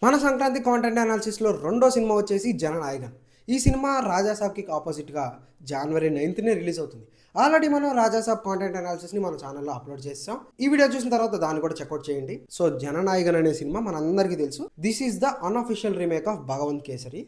మన సంక్రాంతి కాంటెంట్ అనాలిసిస్లో రెండో సినిమా వచ్చేసి జననాయగన్. ఈ సినిమా రాజాసాబ్కి ఆపోజిట్గా జనవరి 9నే రిలీజ్ అవుతుంది. ఆల్రెడీ మనం రాజాసాబ్ కాంటెంట్ అనాలిసిస్ని మన ఛానల్లో అప్లోడ్ చేస్తాం. ఈ వీడియో చూసిన తర్వాత దాన్ని కూడా చెక్అవుట్ చేయండి. సో జననాయగన్ అనే సినిమా మనందరికీ తెలుసు. This is the unofficial remake of Bhagavanth Kesari.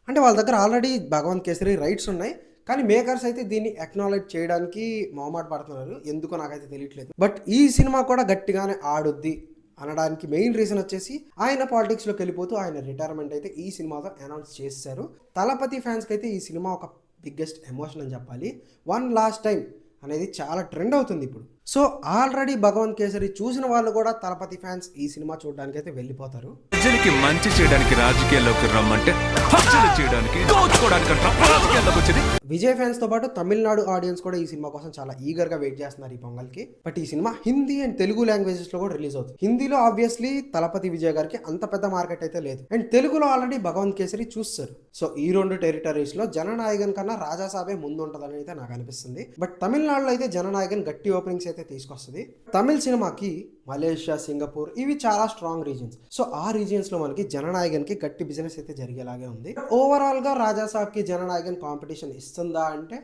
అంటే వాళ్ళ దగ్గర ఆల్రెడీ భగవంత్ కేసరి రైట్స్ ఉన్నాయి, కానీ మేకర్స్ అయితే దీన్ని అక్నాలెడ్జ్ చేయడానికి మొహమాట పడుతున్నారు. ఎందుకో నాకైతే తెలియట్లేదు. బట్ ఈ సినిమా కూడా గట్టిగానే ఆడుద్ది అనడానికి మెయిన్ రీజన్ వచ్చేసి ఆయన పాలిటిక్స్లోకి వెళ్ళిపోతూ ఆయన రిటైర్మెంట్ అయితే ఈ సినిమాతో అనౌన్స్ చేశారు. తలపతి ఫ్యాన్స్కి అయితే ఈ సినిమా ఒక బిగ్గెస్ట్ ఎమోషన్ అని చెప్పాలి. వన్ లాస్ట్ టైం అనేది చాలా ట్రెండ్ అవుతుంది ఇప్పుడు. సో ఆల్రెడీ భగవంత్ కేసరి చూసిన వాళ్ళు కూడా తలపతి ఫ్యాన్స్ ఈ సినిమా చూడడానికి అయితే వెళ్ళిపోతారు. ప్రజలకి మంచి చేయడానికి రాజకీయాల్లోకి రమ్మంటే హత్యలు చేయడానికి రాజకీయాల్లోకి వచ్చేది. విజయ్ ఫ్యాన్స్ తో పాటు తమిళనాడు ఆడియన్స్ కూడా ఈ సినిమా కోసం చాలా ఈగర్ గా వెయిట్ చేస్తున్నారు ఈ పొంగల్కి. బట్ ఈ cinema Hindi and Telugu languages లో కూడా రిలీజ్ అవుతుంది. హిందీలో ఆబ్వియస్లీ తలపతి విజయ్ గారికి అంత పెద్ద మార్కెట్ అయితే లేదు, అండ్ తెలుగులో ఆల్రెడీ భగవంత్ కేసరి చూస్తారు. సో ఈ రెండు టెరిటరీస్ లో జననాయగన్ కన్నా రాజాసాబే ముందు ఉంటుందని అయితే నాకు అనిపిస్తుంది. బట్ తమిళనాడులో అయితే జననాయగన్ గట్టి ఓపెనింగ్స్ అయితే తీసుకొస్తుంది. తమిళ సినిమాకి మలేషియా, సింగపూర్ ఇవి చాలా స్ట్రాంగ్ రీజియన్స్. సో ఆ రీజియన్స్ లో మనకి జననాయగన్ కి గట్టి బిజినెస్ అయితే జరిగేలాగే ఉంది. ఓవరాల్ గా రాజాసాబ్ కి జననాయగన్ కాంపిటీషన్ ఇస్తుందా అంటే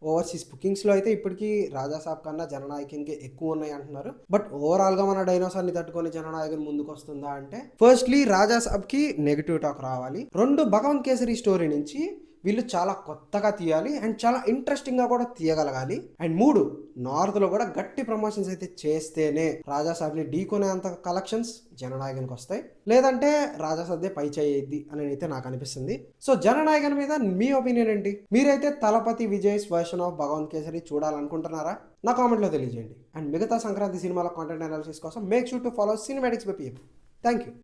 ఓవర్సీస్ బుకింగ్స్ లో అయితే ఇప్పటికీ రాజాసాబ్ కన్నా జననాయకన్ కి ఎక్కువ ఉన్నాయి అంటున్నారు. బట్ ఓవరాల్ గా మన డైనోసార్ ని తట్టుకొని జననాయకన్ ముందుకు వస్తుందా అంటే ఫస్ట్లీ రాజాసాబ్ కి నెగిటివ్ టాక్ రావాలి. రెండు భగవంత్ కేసరి స్టోరీ నుంచి వీళ్ళు చాలా కొత్తగా తీయాలి అండ్ చాలా ఇంట్రెస్టింగ్ గా కూడా తీయగలగాలి. అండ్ మూడు, నార్త్ లో కూడా గట్టి ప్రమోషన్స్ అయితే చేస్తేనే రాజాసాబ్ ని ఢీకొనే అంత కలెక్షన్స్ జననాయగన్కి వస్తాయి, లేదంటే రాజాసాబ్దే పై చేయద్ది అని అయితే నాకు అనిపిస్తుంది. సో జననాయగన్ మీద మీ ఒపీనియన్ ఏంటి? మీరైతే తలపతి విజయ్స్ వర్షన్ ఆఫ్ భగవంత్ కేసరి చూడాలనుకుంటున్నారా? నా కామెంట్ లో తెలియజేయండి. అండ్ మిగతా సంక్రాంతి సినిమాల కాంటెంట్ అనాలిసిస్ కోసం make sure to follow cinematics by PM. Thank you.